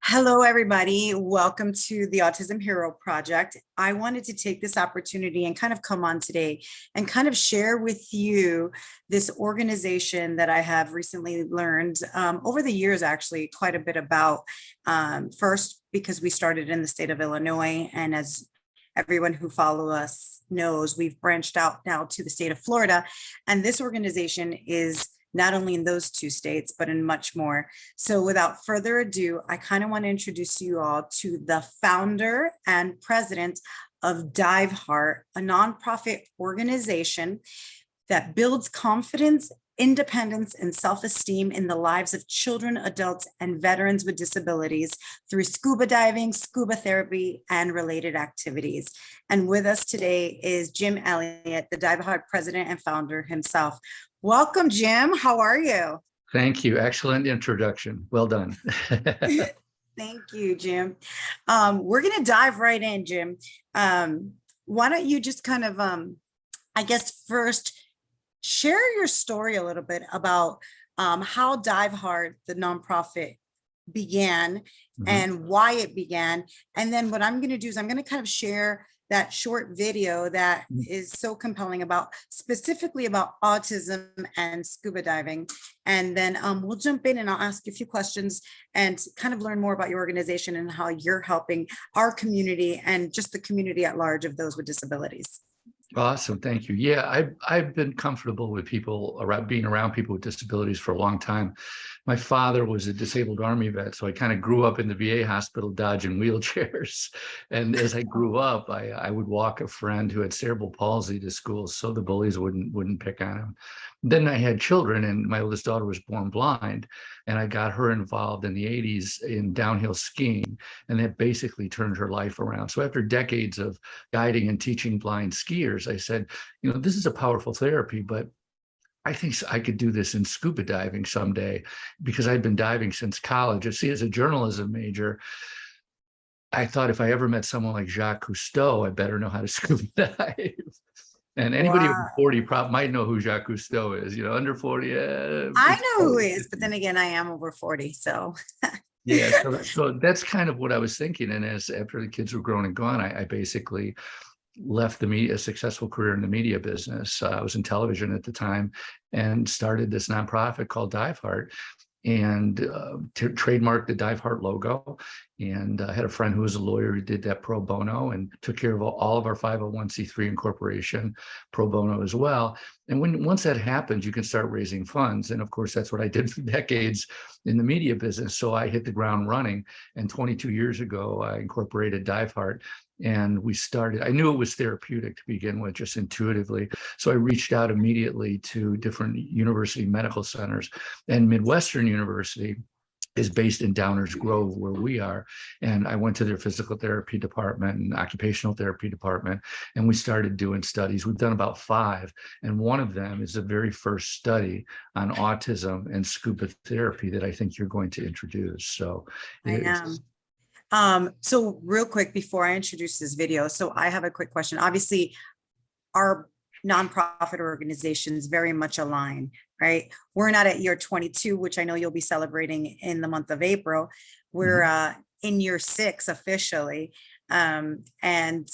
Hello, everybody. Welcome to the Autism Hero Project. I wanted to take this opportunity and kind of come on today and kind of share with you this organization that I have recently learned over the years, actually, quite a bit about. First, because we started in the state of Illinois, and as everyone who follow us knows, we've branched out now to the state of Florida. And this organization is not only in those two states, but in much more. So without further ado, I kind of want to introduce you all to the founder and president of Dive Heart, a nonprofit organization that builds confidence, independence, and self-esteem in the lives of children, adults, and veterans with disabilities through scuba diving, scuba therapy, and related activities. And with us today is Jim Elliott, the Dive Heart president and founder himself. Welcome, Jim. How are you? Thank you. Excellent introduction. Well done. Thank you, Jim. We're going to dive right in, Jim. Why don't you just kind of, I guess, first share your story a little bit about how Dive Heart, the nonprofit, began and why it began. And then what I'm going to do is I'm going to kind of share that short video that is so compelling about specifically about autism and scuba diving. And then we'll jump in and I'll ask you a few questions and kind of learn more about your organization and how you're helping our community and just the community at large of those with disabilities. Awesome. Thank you. Yeah, I've been comfortable with people being around people with disabilities for a long time. My father was a disabled Army vet, so I kind of grew up in the VA hospital dodging wheelchairs. And as I grew up, I would walk a friend who had cerebral palsy to school so the bullies wouldn't pick on him. Then I had children, and my oldest daughter was born blind, and I got her involved in the 80s in downhill skiing, and that basically turned her life around. So after decades of guiding and teaching blind skiers, I said, this is a powerful therapy, but I think I could do this in scuba diving someday, because I'd been diving since college. See, as a journalism major, I thought if I ever met someone like Jacques Cousteau, I better know how to scuba dive. And anybody over 40 might know who Jacques Cousteau is. Under 40. I know who he is, but then again, I am over 40, so. Yeah, so that's kind of what I was thinking. And after the kids were grown and gone, I basically left a successful career in the media business. I was in television at the time and started this nonprofit called Dive Heart, and trademarked the Dive Heart logo. And I had a friend who was a lawyer who did that pro bono and took care of all of our 501c3 incorporation pro bono as well. And once that happens, you can start raising funds. And of course, that's what I did for decades in the media business. So I hit the ground running. And 22 years ago, I incorporated Dive Heart. And we started, I knew it was therapeutic to begin with, just intuitively. So I reached out immediately to different university medical centers, and Midwestern University is based in Downers Grove, where we are. And I went to their physical therapy department and occupational therapy department, and we started doing studies. We've done about 5. And one of them is the very first study on autism and scuba therapy that I think you're going to introduce. So I am. So real quick before I introduce this video, so I have a quick question. Obviously, our nonprofit organizations very much align, right? We're not at year 22, which I know you'll be celebrating in the month of April. We're in year 6 officially. And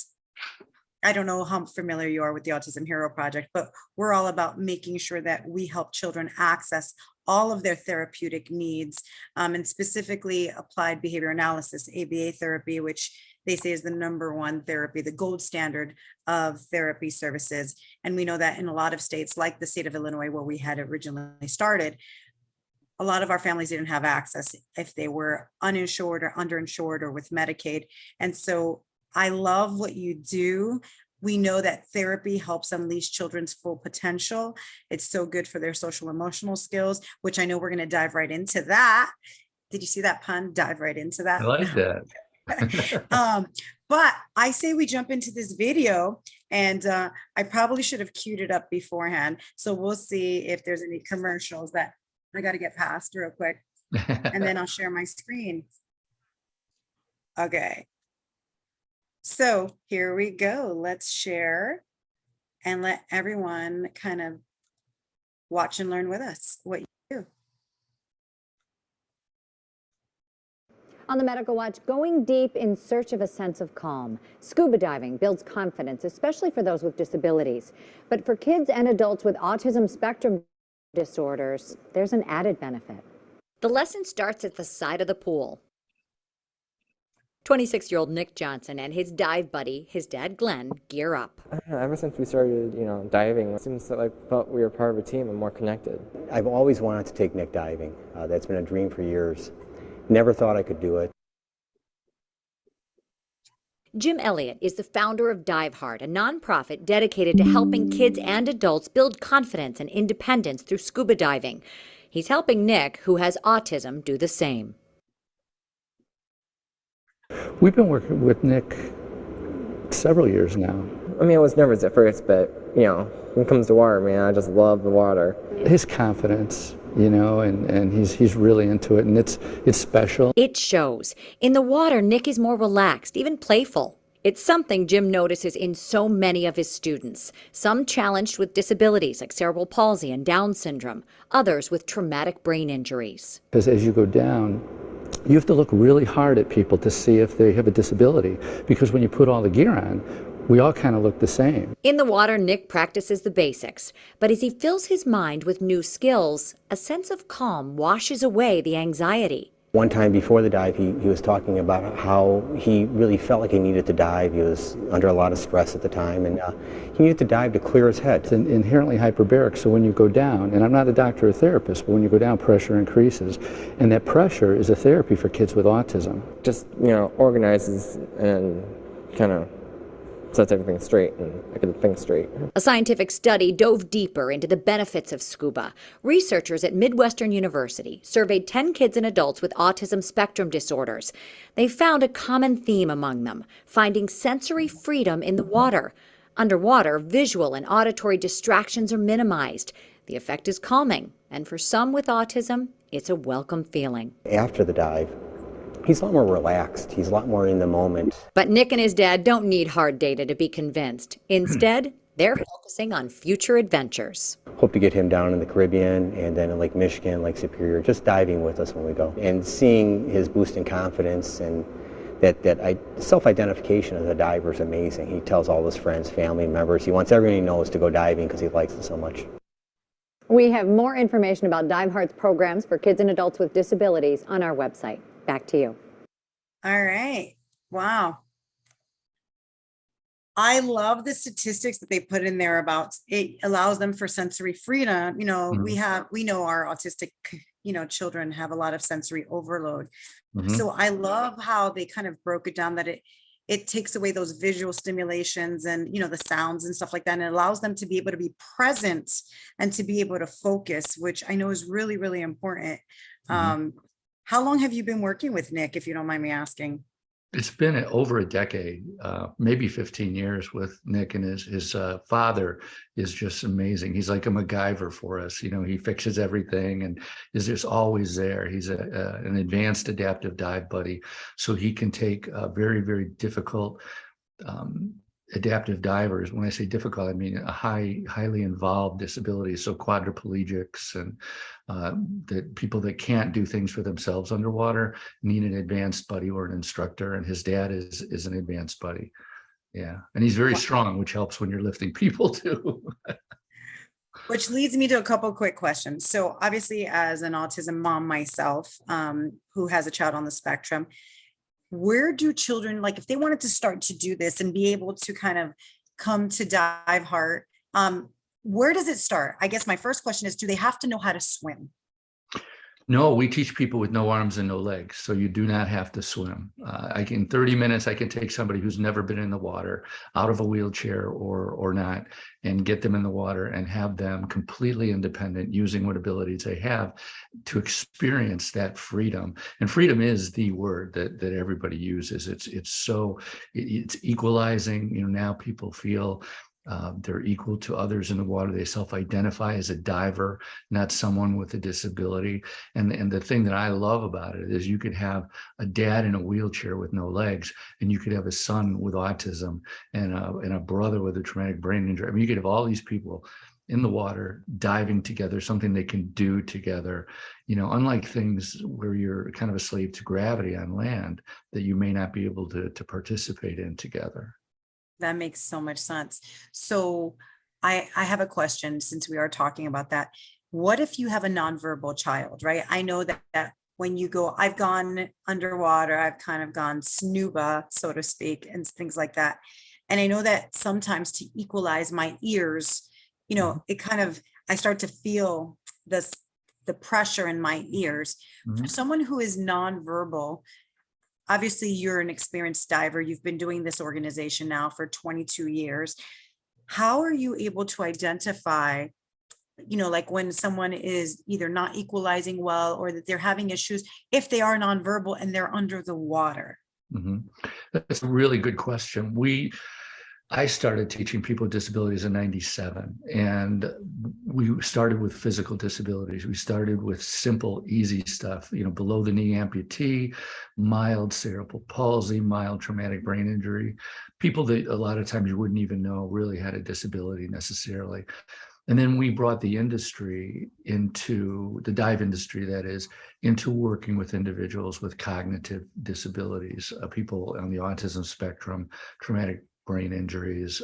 I don't know how familiar you are with the Autism Hero Project, but we're all about making sure that we help children access all of their therapeutic needs, and specifically applied behavior analysis, ABA therapy, which they say is the #1 therapy, the gold standard of therapy services. And we know that in a lot of states, like the state of Illinois, where we had originally started, a lot of our families didn't have access if they were uninsured or underinsured or with Medicaid. And so I love what you do. We know that therapy helps unleash children's full potential. It's so good for their social emotional skills, which I know we're going to dive right into that. Did you see that pun? Dive right into that. I like that. But I say we jump into this video, and I probably should have queued it up beforehand. So we'll see if there's any commercials that I got to get past real quick, and then I'll share my screen. Okay. So here we go. Let's share and let everyone kind of watch and learn with us what you do. On the Medical Watch, going deep in search of a sense of calm. Scuba diving builds confidence, especially for those with disabilities. But for kids and adults with autism spectrum disorders, there's an added benefit. The lesson starts at the side of the pool. 26-year-old Nick Johnson and his dive buddy, his dad Glenn, gear up. I don't know, ever since we started, diving, it seems that I felt we were part of a team and more connected. I've always wanted to take Nick diving. That's been a dream for years. Never thought I could do it. Jim Elliott is the founder of Dive Hard, a nonprofit dedicated to helping kids and adults build confidence and independence through scuba diving. He's helping Nick, who has autism, do the same. We've been working with Nick several years now. I mean, I was nervous at first, but, when it comes to water, man, I just love the water. His confidence, and he's really into it, and it's special. It shows. In the water, Nick is more relaxed, even playful. It's something Jim notices in so many of his students, some challenged with disabilities like cerebral palsy and Down syndrome, others with traumatic brain injuries. Because as you go down, you have to look really hard at people to see if they have a disability, because when you put all the gear on, we all kind of look the same. In the water, Nick practices the basics, but as he fills his mind with new skills, a sense of calm washes away the anxiety. One time before the dive, he was talking about how he really felt like he needed to dive. He was under a lot of stress at the time, and he needed to dive to clear his head. It's inherently hyperbaric, so when you go down, and I'm not a doctor or therapist, but when you go down, pressure increases, and that pressure is a therapy for kids with autism. Just, organizes and kind of sets everything straight, and I could think straight. A scientific study dove deeper into the benefits of scuba. Researchers at Midwestern University surveyed 10 kids and adults with autism spectrum disorders. They found a common theme among them, finding sensory freedom in the water. Underwater, visual and auditory distractions are minimized. The effect is calming, and for some with autism, it's a welcome feeling. After the dive, he's a lot more relaxed. He's a lot more in the moment. But Nick and his dad don't need hard data to be convinced. Instead, they're focusing on future adventures. Hope to get him down in the Caribbean and then in Lake Michigan, Lake Superior, just diving with us when we go. And seeing his boost in confidence and that self-identification as a diver is amazing. He tells all his friends, family members, he wants everyone he knows to go diving because he likes it so much. We have more information about Dive Hard's programs for kids and adults with disabilities on our website. Back to you. All right. Wow. I love the statistics that they put in there about it allows them for sensory freedom. We know our autistic, children have a lot of sensory overload. So I love how they kind of broke it down that it takes away those visual stimulations and, the sounds and stuff like that. And it allows them to be able to be present and to be able to focus, which I know is really, really important. How long have you been working with Nick, if you don't mind me asking? It's been over a decade, maybe 15 years with Nick, and his father is just amazing. He's like a MacGyver for us. He fixes everything and is just always there. He's an advanced adaptive dive buddy, so he can take very, very difficult adaptive divers. When I say difficult, I mean a highly involved disabilities, so quadriplegics and the people that can't do things for themselves underwater need an advanced buddy or an instructor, and his dad is an advanced buddy. Yeah, and he's very strong, which helps when you're lifting people too. Which leads me to a couple of quick questions. So obviously, as an autism mom myself, who has a child on the spectrum, where do children, like if they wanted to start to do this and be able to kind of come to Dive Hard, where does it start? I guess my first question is, do they have to know how to swim? No, we teach people with no arms and no legs, so you do not have to swim. In 30 minutes, I can take somebody who's never been in the water out of a wheelchair or not, and get them in the water and have them completely independent using what abilities they have to experience that freedom. And freedom is the word that everybody uses. It's equalizing. Now people feel they're equal to others in the water. They self-identify as a diver, not someone with a disability. And the thing that I love about it is you could have a dad in a wheelchair with no legs, and you could have a son with autism and a brother with a traumatic brain injury. I mean, you could have all these people in the water, diving together, something they can do together, unlike things where you're kind of a slave to gravity on land that you may not be able to participate in together. That makes so much sense. So I have a question, since we are talking about that. What if you have a nonverbal child, right? I know that when you go, I've gone underwater, I've kind of gone snuba, so to speak, and things like that. And I know that sometimes to equalize my ears, it kind of, I start to feel the pressure in my ears. For someone who is nonverbal, obviously you're an experienced diver. You've been doing this organization now for 22 years. How are you able to identify, like when someone is either not equalizing well or that they're having issues if they are nonverbal and they're under the water? That's a really good question. I started teaching people with disabilities in '97, and we started with physical disabilities. We started with simple, easy stuff, below the knee amputee, mild cerebral palsy, mild traumatic brain injury, people that a lot of times you wouldn't even know really had a disability necessarily. And then we brought the industry into the dive industry, that is, into working with individuals with cognitive disabilities, people on the autism spectrum, traumatic brain injuries,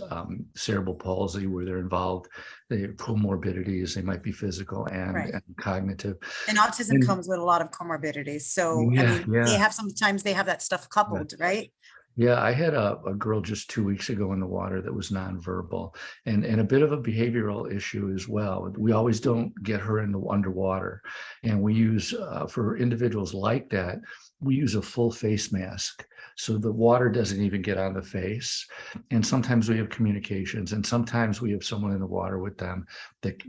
cerebral palsy, where they're involved, they have comorbidities, they might be physical and cognitive. And autism comes with a lot of comorbidities. So, they have, sometimes they have that stuff coupled, right? Yeah, I had a girl just 2 weeks ago in the water that was nonverbal and a bit of a behavioral issue as well. We always don't get her in the underwater. And we use, for individuals like that, we use a full face mask. So the water doesn't even get on the face. And sometimes we have communications, and sometimes we have someone in the water with them that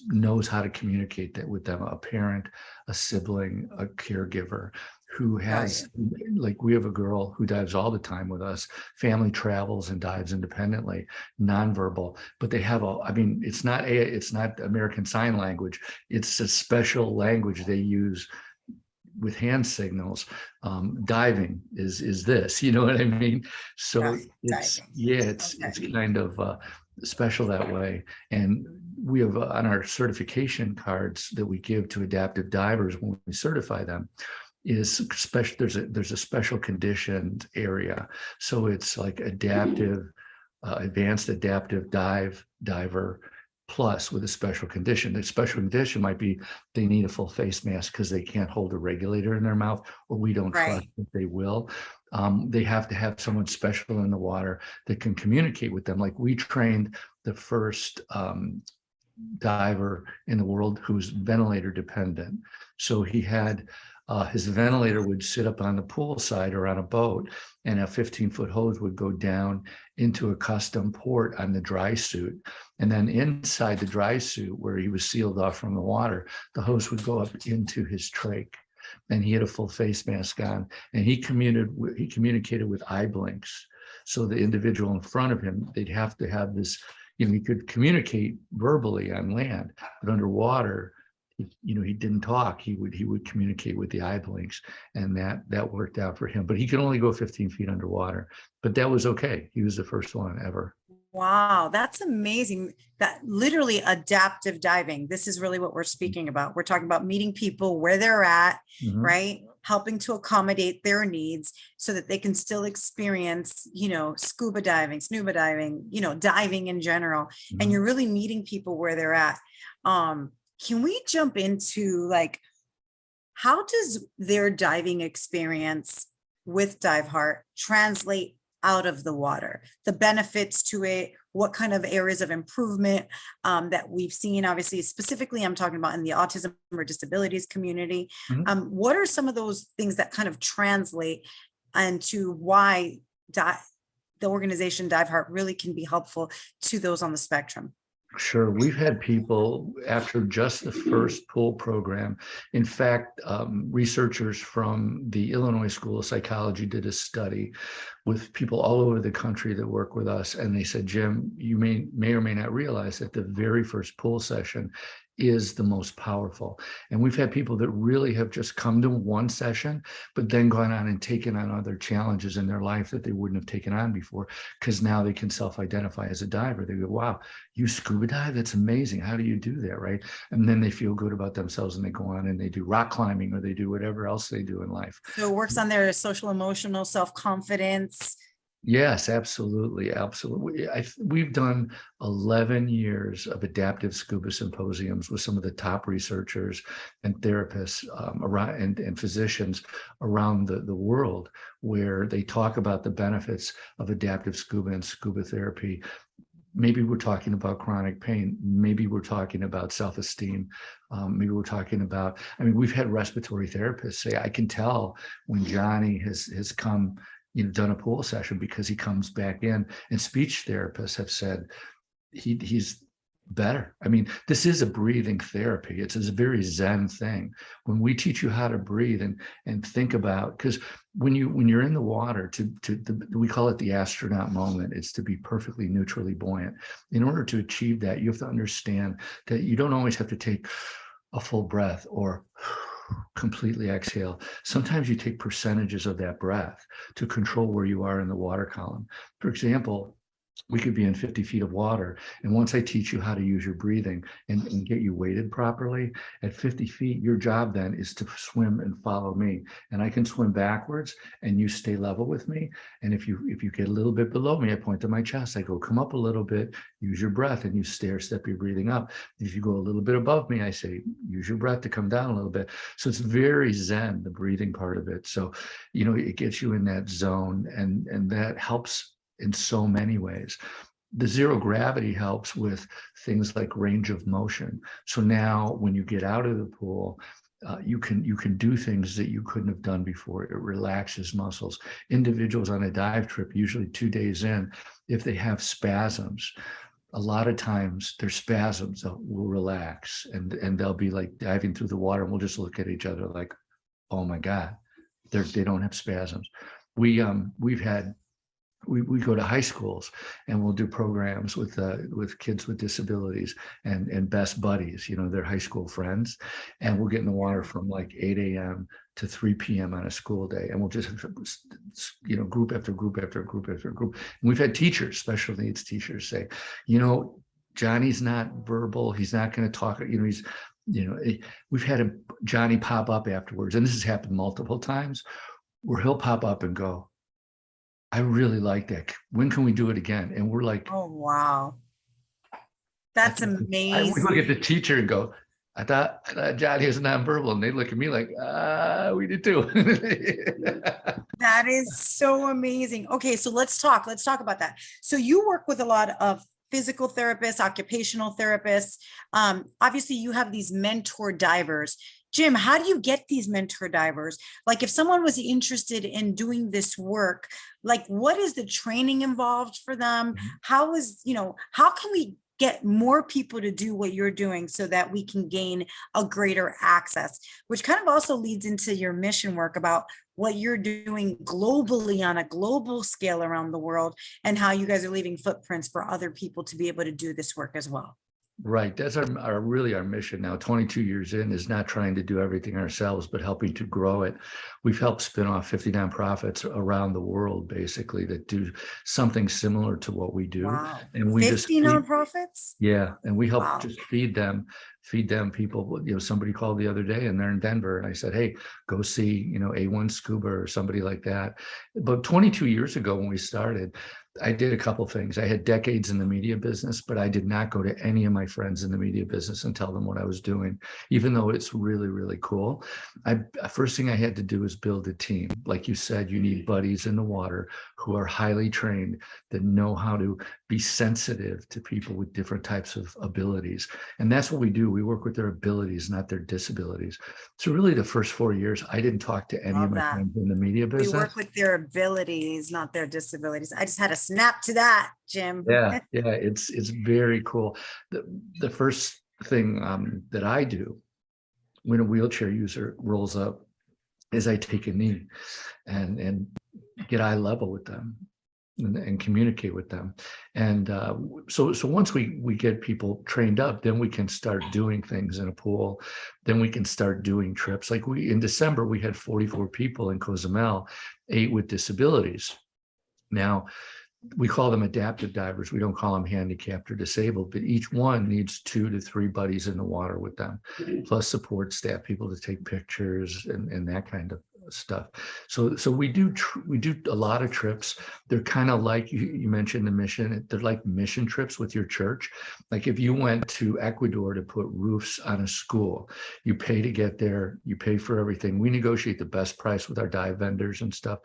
knows how to communicate that with them, a parent, a sibling, a caregiver who has, like, we have a girl who dives all the time with us, family travels and dives independently, nonverbal, but they have it's not American Sign Language. It's a special language they use with hand signals. Diving is this, you know what I mean? So it's kind of special that way. And we have on our certification cards that we give to adaptive divers when we certify them, is special. There's a special conditioned area. So it's like adaptive, advanced adaptive diver plus with a special condition. The special condition might be they need a full face mask because they can't hold a regulator in their mouth, or we don't trust that they will. They have to have someone special in the water that can communicate with them. Like, we trained the first diver in the world who's ventilator dependent. So he had his ventilator would sit up on the pool side or on a boat, and a 15-foot hose would go down into a custom port on the dry suit. And then inside the dry suit, where he was sealed off from the water, the hose would go up into his trach. And he had a full face mask on, and he communicated with eye blinks. So the individual in front of him, they'd have to have this, he could communicate verbally on land, but underwater, he didn't talk. He would communicate with the eye blinks, and that worked out for him. But he could only go 15 feet underwater, but that was okay. He was the first one ever. Wow, that's amazing. That literally adaptive diving. This is really what we're speaking about. We're talking about meeting people where they're at, right? Helping to accommodate their needs so that they can still experience, scuba diving, diving in general. And you're really meeting people where they're at. Can we jump into, like, how does their diving experience with DiveHeart translate out of the water, the benefits to it, what kind of areas of improvement that we've seen? Obviously, specifically, I'm talking about in the autism or disabilities community. What are some of those things that kind of translate into why the organization DiveHeart really can be helpful to those on the spectrum? Sure. We've had people after just the first pool program. In fact, researchers from the Illinois School of Psychology did a study with people all over the country that work with us. And they said, Jim, you may or may not realize that the very first pool session is the most powerful. And we've had people that really have just come to one session, but then gone on and taken on other challenges in their life that they wouldn't have taken on before, because now they can self-identify as a diver. They go, wow, you scuba dive? That's amazing. How do you do that, right? And then they feel good about themselves and they go on and they do rock climbing or they do whatever else they do in life. So it works on their social, emotional, self-confidence. Yes, absolutely. Absolutely. We've done 11 years of adaptive scuba symposiums with some of the top researchers and therapists around and physicians around the world, where they talk about the benefits of adaptive scuba and scuba therapy. Maybe we're talking about chronic pain. Maybe we're talking about self-esteem. Maybe we're talking about, I mean, we've had respiratory therapists say, I can tell when Johnny has come, done a pool session, because he comes back in, and speech therapists have said he's better. I mean, this is a breathing therapy. It's a very Zen thing. When we teach you how to breathe and think about, because when you're in the water, we call it the astronaut moment. It's to be perfectly neutrally buoyant. In order to achieve that, you have to understand that you don't always have to take a full breath or completely exhale. Sometimes you take percentages of that breath to control where you are in the water column. For example, we could be in 50 feet of water, and once I teach you how to use your breathing and get you weighted properly, at 50 feet, your job then is to swim and follow me. And I can swim backwards and you stay level with me. And if you get a little bit below me, I point to my chest, I go, come up a little bit, use your breath, and you stair step your breathing up. If you go a little bit above me, I say, use your breath to come down a little bit. So it's very Zen, the breathing part of it. So, it gets you in that zone, and that helps in so many ways. The zero gravity helps with things like range of motion. So now when you get out of the pool, you can do things that you couldn't have done before. It relaxes muscles. Individuals on a dive trip, usually 2 days in, if they have spasms, a lot of times their spasms will relax, and they'll be like diving through the water, and we'll just look at each other like, oh my God, they don't have spasms. We go to high schools and we'll do programs with kids with disabilities and best buddies, their high school friends, and we'll get in the water from like 8 a.m. to 3 p.m. on a school day, and we'll just group after group after group after group. And we've had teachers, special needs teachers, say, Johnny's not verbal, he's not going to talk, we've had Johnny pop up afterwards, and this has happened multiple times, where he'll pop up and go, I really like that. When can we do it again? And we're like, Oh, wow. That's we amazing. look at the teacher and go, I thought Johnny was nonverbal. And they look at me like, we did too. That is so amazing. Okay, so let's talk about that. So you work with a lot of physical therapists, occupational therapists. Obviously you have these mentor divers. Jim, how do you get these mentor divers? Like, if someone was interested in doing this work, like, what is the training involved for them? How can we get more people to do what you're doing so that we can gain a greater access, which kind of also leads into your mission work about what you're doing globally on a global scale around the world, and how you guys are leaving footprints for other people to be able to do this work as well. Right. That's our mission now. 22 years in, is not trying to do everything ourselves, but helping to grow it. We've helped spin off 50 nonprofits around the world, basically, that do something similar to what we do. Wow. And we 50 nonprofits? Yeah. And we help Wow. just feed them people. Somebody called the other day and they're in Denver, and I said, hey, go see, A1 Scuba or somebody like that. But 22 years ago when we started, I did a couple things. I had decades in the media business, but I did not go to any of my friends in the media business and tell them what I was doing, even though it's really, really cool. First thing I had to do is build a team. Like you said, you need buddies in the water who are highly trained, that know how to be sensitive to people with different types of abilities. And that's what we do. We work with their abilities, not their disabilities. So really the first 4 years, I didn't talk to any of my friends in the media business. We work with their abilities, not their disabilities. I just had a snap to that, Jim. Yeah, it's very cool. The first thing that I do when a wheelchair user rolls up is I take a knee and get eye level with them. and communicate with them. And so once we get people trained up, then we can start doing things in a pool. Then we can start doing trips. Like in December, we had 44 people in Cozumel, 8 with disabilities. Now, we call them adaptive divers. We don't call them handicapped or disabled, but each one needs 2 to 3 buddies in the water with them, plus support staff, people to take pictures and that kind of stuff. So we do a lot of trips. They're kind of like you mentioned the mission. They're like mission trips with your church. Like if you went to Ecuador to put roofs on a school, you pay to get there, you pay for everything. We negotiate the best price with our dive vendors and stuff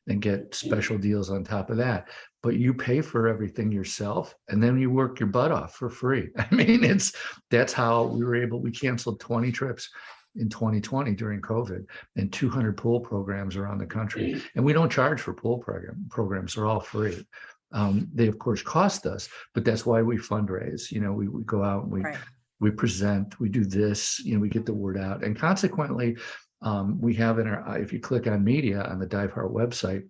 and get special deals on top of that. But you pay for everything yourself, and then you work your butt off for free. I mean, that's how we canceled 20 trips in 2020 during COVID and 200 pool programs around the country. And we don't charge for pool programs, they're all free. They of course cost us, but that's why we fundraise. You know, we go out and we present, we do this, you know, we get the word out. And consequently, we have in our, if you click on media on the Dive Heart website,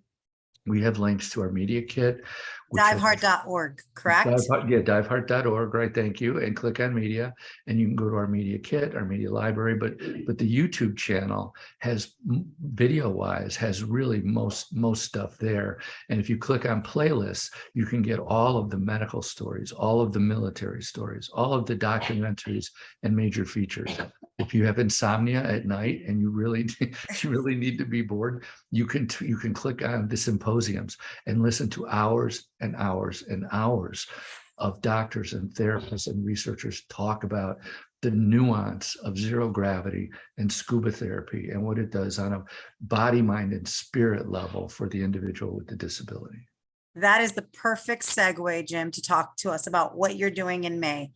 we have links to our media kit. Diveheart.org, correct? Diveheart.org, right? Thank you. And click on media, and you can go to our media kit, our media library. But the YouTube channel has, video-wise, has really most stuff there. And if you click on playlists, you can get all of the medical stories, all of the military stories, all of the documentaries and major features. If you have insomnia at night and you really need to be bored, you can click on the symposiums and listen to hours and hours and hours of doctors and therapists and researchers talk about the nuance of zero gravity and scuba therapy and what it does on a body, mind, and spirit level for the individual with the disability. That is the perfect segue, Jim, to talk to us about what you're doing in May.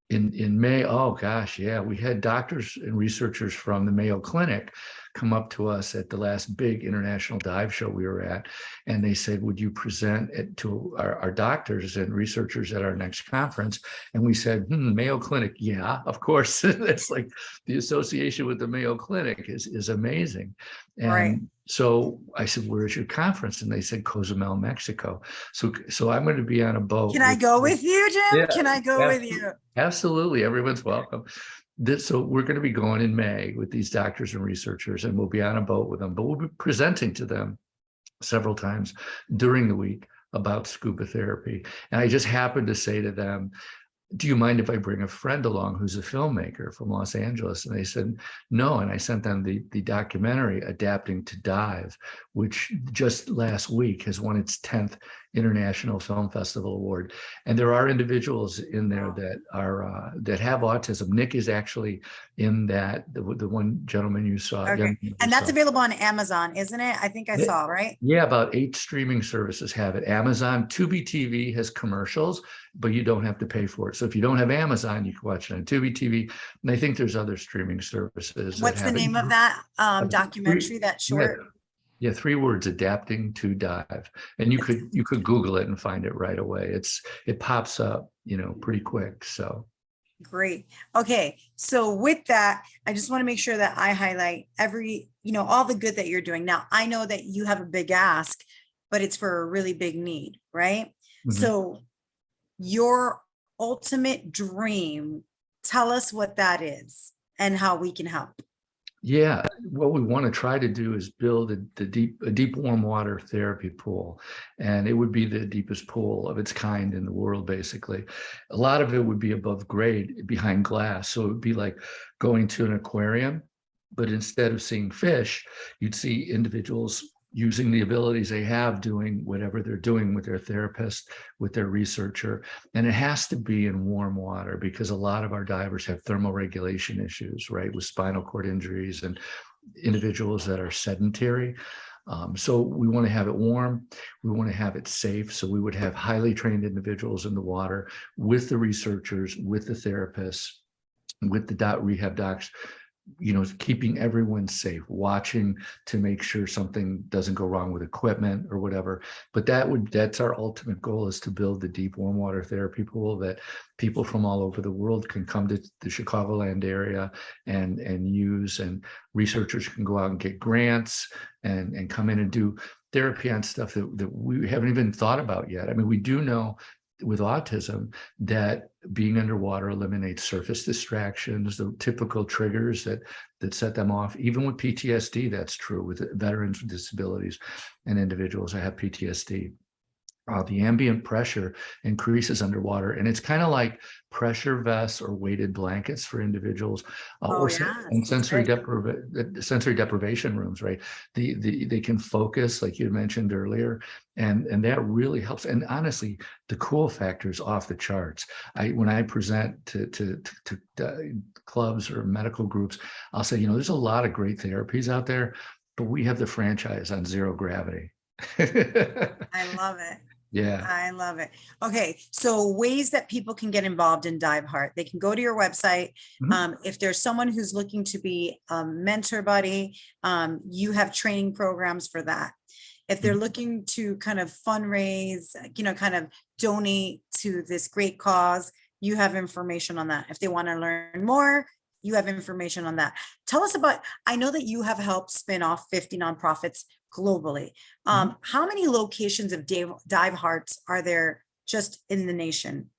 In May, oh gosh, yeah, we had doctors and researchers from the Mayo Clinic come up to us at the last big international dive show we were at, and they said, would you present it to our doctors and researchers at our next conference? And we said, Mayo Clinic, yeah, of course. It's like the association with the Mayo Clinic is amazing. And so I said, where's your conference? And they said, Cozumel, Mexico. So I'm going to be on a boat. Can I go with you, Jim? Yeah, Can I go with you? Absolutely. Everyone's welcome. So we're going to be going in May with these doctors and researchers, and we'll be on a boat with them, but we'll be presenting to them several times during the week about scuba therapy. And I just happened to say to them, do you mind if I bring a friend along who's a filmmaker from Los Angeles? And they said, no. And I sent them the documentary, Adapting to Dive, which just last week has won its 10th International Film Festival Award. And there are individuals in there that are that have autism. Nick is actually in that, the one gentleman you saw. Okay. And that's available on Amazon, isn't it? I think I saw, right? Yeah, about 8 streaming services have it. Amazon, Tubi TV has commercials, but you don't have to pay for it. So if you don't have Amazon, you can watch it on Tubi TV. And I think there's other streaming services. What's the name of that documentary, that short? Yeah, 3 words, Adapting to Dive. And you could Google it and find it right away. It pops up, you know, pretty quick. So great. Okay. So with that, I just want to make sure that I highlight all the good that you're doing. Now, I know that you have a big ask, but it's for a really big need, right? Mm-hmm. So your ultimate dream, tell us what that is and how we can help. Yeah, what we want to try to do is build a deep warm water therapy pool, and it would be the deepest pool of its kind in the world. Basically, a lot of it would be above grade, behind glass, so it would be like going to an aquarium, but instead of seeing fish, you'd see individuals using the abilities they have, doing whatever they're doing with their therapist, with their researcher. And it has to be in warm water because a lot of our divers have thermoregulation issues, right, with spinal cord injuries and individuals that are sedentary. So we want to have it warm. We want to have it safe. So we would have highly trained individuals in the water with the researchers, with the therapists, with the rehab docs, you know, keeping everyone safe, watching to make sure something doesn't go wrong with equipment or whatever. But that's our ultimate goal, is to build the deep warm water therapy pool that people from all over the world can come to the Chicagoland area and use, and researchers can go out and get grants and come in and do therapy on stuff that we haven't even thought about yet. I mean, we do know with autism that being underwater eliminates surface distractions, the typical triggers that set them off. Even with PTSD, that's true with veterans with disabilities and individuals that have PTSD. The ambient pressure increases underwater, and it's kind of like pressure vests or weighted blankets for individuals, Oh, yes, and it's very sensory deprivation rooms. Right, they can focus, like you mentioned earlier, and that really helps. And honestly, the cool factor is off the charts. When I present to clubs or medical groups, I'll say, there's a lot of great therapies out there, but we have the franchise on zero gravity. I love it. Yeah. I love it. Okay, so ways that people can get involved in Dive Heart. They can go to your website. If there's someone who's looking to be a mentor buddy, you have training programs for that. If they're looking to kind of fundraise, kind of donate to this great cause, you have information on that. If they want to learn more, you have information on that. Tell us about, I know that you have helped spin off 50 nonprofits globally. How many locations of Dive Hearts are there just in the nation?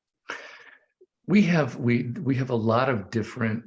We have a lot of different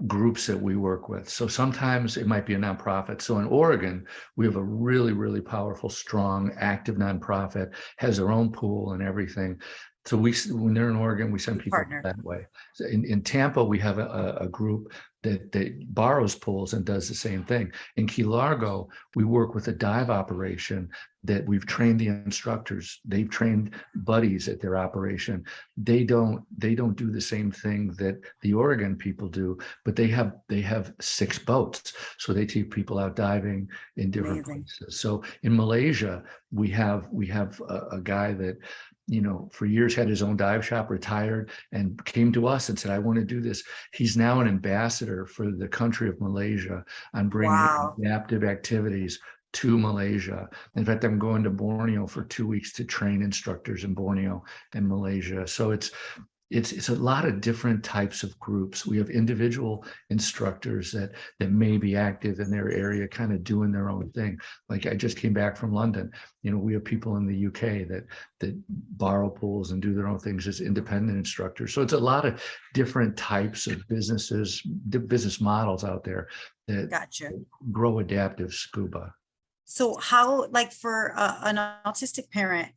groups that we work with. So sometimes it might be a nonprofit. So in Oregon, we have a really, really powerful, strong, active nonprofit, has their own pool and everything. So when they're in Oregon, we send people that way. So in Tampa, we have a group that borrows pools and does the same thing. In Key Largo, we work with a dive operation that we've trained the instructors. They've trained buddies at their operation. They don't do the same thing that the Oregon people do, but they have 6 boats. So they take people out diving in different places. So in Malaysia, we have a guy that, for years had his own dive shop, retired, and came to us and said, I want to do this. He's now an ambassador for the country of Malaysia on bringing adaptive activities to Malaysia. In fact, I'm going to Borneo for 2 weeks to train instructors in Borneo and Malaysia. So it's a lot of different types of groups. We have individual instructors that may be active in their area, kind of doing their own thing. Like I just came back from London. We have people in the UK that borrow pools and do their own things as independent instructors. So it's a lot of different types of business models out there that grow adaptive scuba. So how, like for an autistic parent,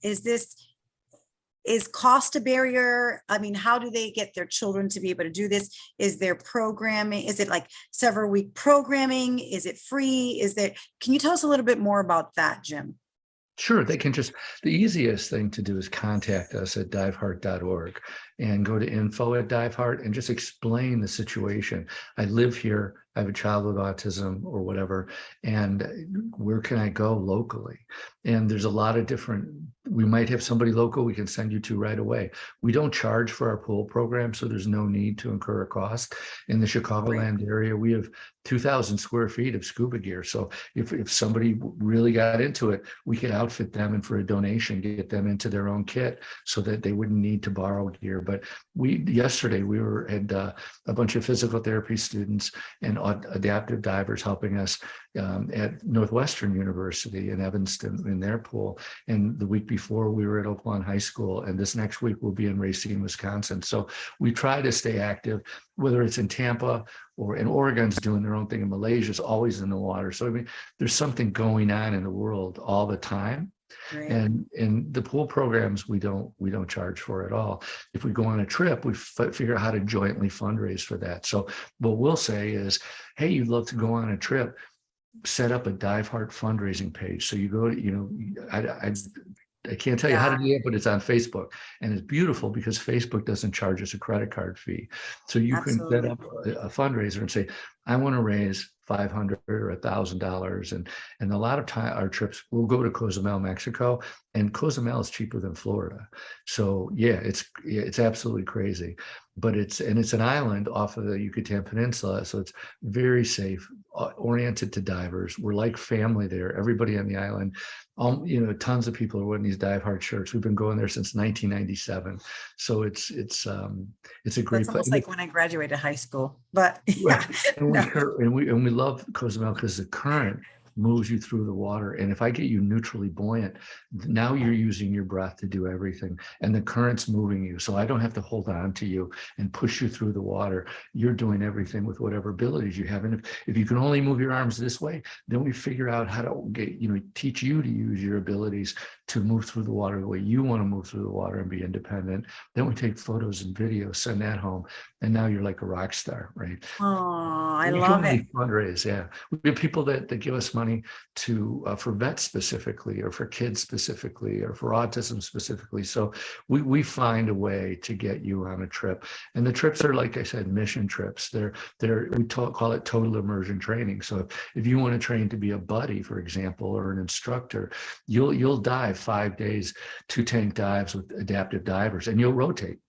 is cost a barrier? I mean, how do they get their children to be able to do this? Is there programming? Is it like several week programming? Is it free? Can you tell us a little bit more about that, Jim? Sure, the easiest thing to do is contact us at diveheart.org and go to info@diveheart and just explain the situation. I live here, I have a child with autism or whatever, and where can I go locally? And there's a lot of we might have somebody local we can send you to right away. We don't charge for our pool program, so there's no need to incur a cost. In the Chicagoland area, we have 2,000 square feet of scuba gear. So if somebody really got into it, we could outfit them and for a donation, get them into their own kit so that they wouldn't need to borrow gear. But yesterday we had a bunch of physical therapy students and adaptive divers helping us at Northwestern University in Evanston in their pool. And the week before we were at Oakland High School, and this next week we'll be in Racine, Wisconsin. So we try to stay active, whether it's in Tampa or in Oregon's doing their own thing, and Malaysia's always in the water. So I mean, there's something going on in the world all the time. Right. And the pool programs we don't charge for at all. If we go on a trip, we figure out how to jointly fundraise for that. So what we'll say is, hey, you'd love to go on a trip, set up a Dive Heart fundraising page. So you go to, I can't tell you how to do it, but it's on Facebook, and it's beautiful because Facebook doesn't charge us a credit card fee. So you can set up a fundraiser and say, I want to raise $500 or $1,000, and a lot of time our trips will go to Cozumel, Mexico, and Cozumel is cheaper than Florida. So yeah, it's absolutely crazy, but it's an island off of the Yucatan Peninsula, so it's very safe, oriented to divers. We're like family there. Everybody on the island, tons of people are wearing these Dive Heart shirts. We've been going there since 1997, so it's a great place. Almost like when I graduated high school, but yeah. And we love Cozumel because the current moves you through the water. And if I get you neutrally buoyant, now you're using your breath to do everything, and the current's moving you. So I don't have to hold on to you and push you through the water. You're doing everything with whatever abilities you have. And if you can only move your arms this way, then we figure out how to get, teach you to use your abilities to move through the water the way you want to move through the water and be independent. Then we take photos and videos, send that home, and now you're like a rock star, right? Oh, I We love can it. only fundraise, yeah. We have people that give us money to for vets specifically, or for kids specifically, or for autism specifically. So we find a way to get you on a trip, and the trips are, like I said, mission trips. Call it total immersion training. So if you want to train to be a buddy, for example, or an instructor, you'll dive 5 days, 2 tank dives with adaptive divers, and you'll rotate.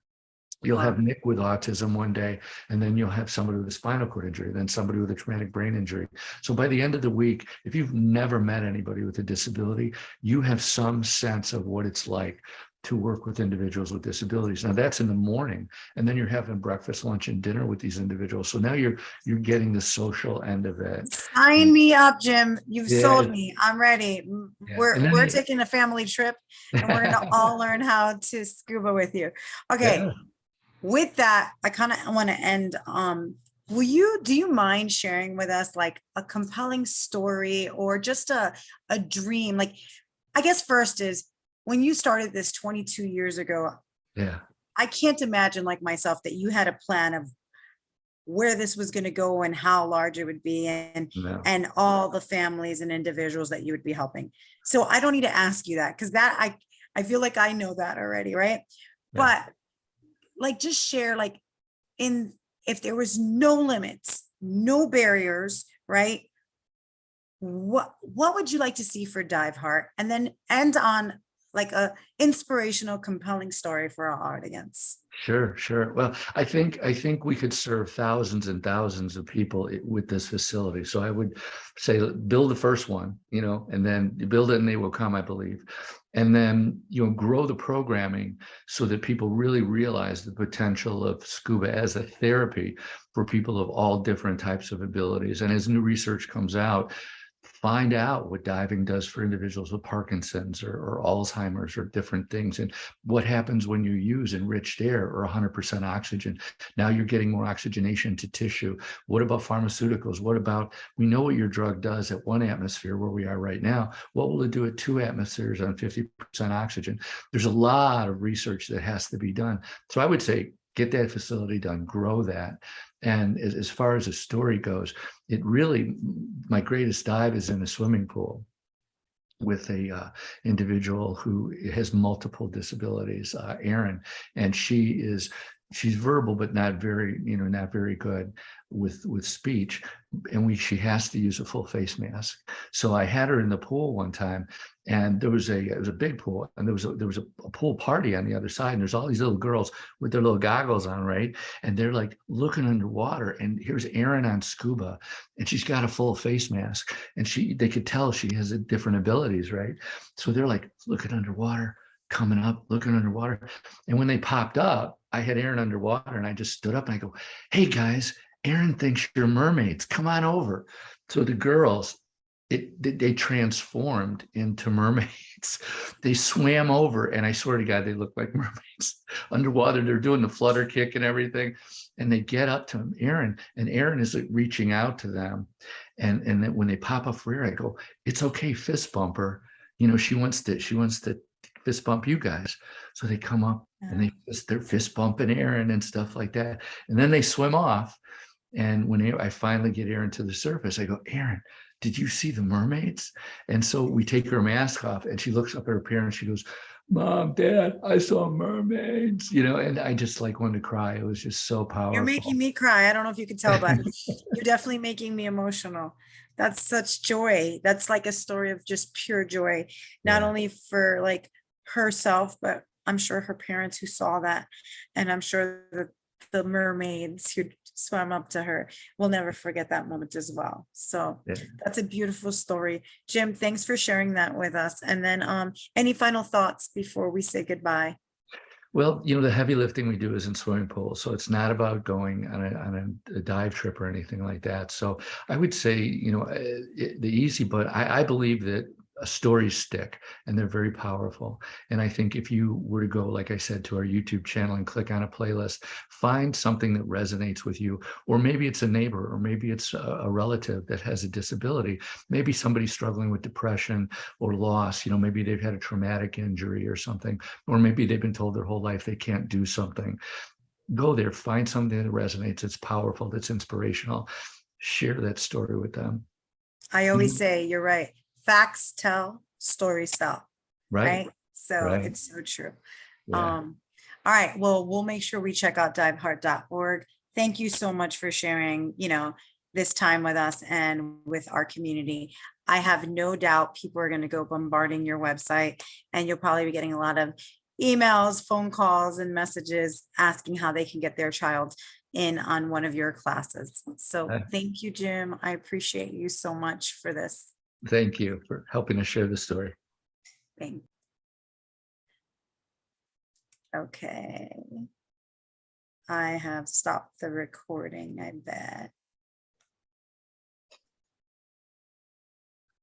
You'll have Nick with autism one day, and then you'll have somebody with a spinal cord injury, then somebody with a traumatic brain injury. So by the end of the week, if you've never met anybody with a disability, you have some sense of what it's like to work with individuals with disabilities. Now that's in the morning, and then you're having breakfast, lunch, and dinner with these individuals. So now you're getting the social end of it. Sign me up, Jim. You've Yeah. sold me. I'm ready. Yeah. And then We're taking a family trip, and we're gonna all learn how to scuba with you. Okay. Yeah. With that, I kind of want to end. Do you mind sharing with us like a compelling story or just a dream? Like, I guess first is, when you started this 22 years ago, Yeah. I can't imagine, like myself, that you had a plan of where this was going to go and how large it would be, No. and all the families and individuals that you would be helping. So I don't need to ask you that, because that I feel like I know that already, right? Yeah. But like, just share, like, if there was no limits, no barriers, right? What would you like to see for Dive Heart? And then end on like a inspirational, compelling story for our audience. Sure. Well, I think we could serve thousands and thousands of people with this facility. So I would say build the first one, and then you build it and they will come, I believe. And then, grow the programming so that people really realize the potential of scuba as a therapy for people of all different types of abilities. And as new research comes out, find out what diving does for individuals with Parkinson's or Alzheimer's or different things, and what happens when you use enriched air or 100% oxygen. Now you're getting more oxygenation to tissue. What about pharmaceuticals? We know what your drug does at 1 atmosphere where we are right now. What will it do at 2 atmospheres on 50% oxygen? There's a lot of research that has to be done. So I would say, get that facility done, grow that. And as far as the story goes, my greatest dive is in a swimming pool with a individual who has multiple disabilities, Erin, and she's verbal, but not very good with speech. And she has to use a full face mask. So I had her in the pool one time, and it was a big pool, and there was a pool party on the other side, and there's all these little girls with their little goggles on, right? And they're like looking underwater, and here's Erin on scuba, and she's got a full face mask, and they could tell she has different abilities, right? So they're like looking underwater, coming up, looking underwater. And when they popped up, I had Erin underwater, and I just stood up and I go, "Hey guys, Erin thinks you're mermaids. Come on over." So the girls, they transformed into mermaids. They swam over, and I swear to God, they look like mermaids underwater. They're doing the flutter kick and everything. And they get up to Erin, and Erin is like reaching out to them. And then when they pop up for air, I go, "It's okay, fist bump her. She wants to fist bump you guys." So they come up and they're fist bumping Erin and stuff like that. And then they swim off. And when I finally get Erin to the surface, I go, "Erin, did you see the mermaids?" And so we take her mask off, and she looks up at her parents. She goes, "Mom, Dad, I saw mermaids," and I just wanted to cry. It was just so powerful. You're making me cry. I don't know if you can tell, but you're definitely making me emotional. That's such joy. That's like a story of just pure joy, not only for like herself, but I'm sure her parents who saw that. And I'm sure that the mermaids who swam up to her will never forget that moment as well. So that's a beautiful story. Jim, thanks for sharing that with us. And then any final thoughts before we say goodbye? Well, the heavy lifting we do is in swimming pools, so it's not about going on a dive trip or anything like that. So I would say, the easy, but I believe that stories stick and they're very powerful. And I think if you were to go, like I said, to our YouTube channel and click on a playlist, find something that resonates with you, or maybe it's a neighbor, or maybe it's a relative that has a disability, maybe somebody struggling with depression or loss, maybe they've had a traumatic injury or something, or maybe they've been told their whole life they can't do something. Go there, find something that resonates, that's powerful, that's inspirational. Share that story with them. I always say, you're right. Facts tell, stories sell. Right. Right. So Right. it's so true. Yeah. All right. Well, we'll make sure we check out diveheart.org. Thank you so much for sharing, this time with us and with our community. I have no doubt people are going to go bombarding your website, and you'll probably be getting a lot of emails, phone calls, and messages asking how they can get their child in on one of your classes. So thank you, Jim. I appreciate you so much for this. Thank you for helping us share the story. Thank. Okay. I have stopped the recording, I bet.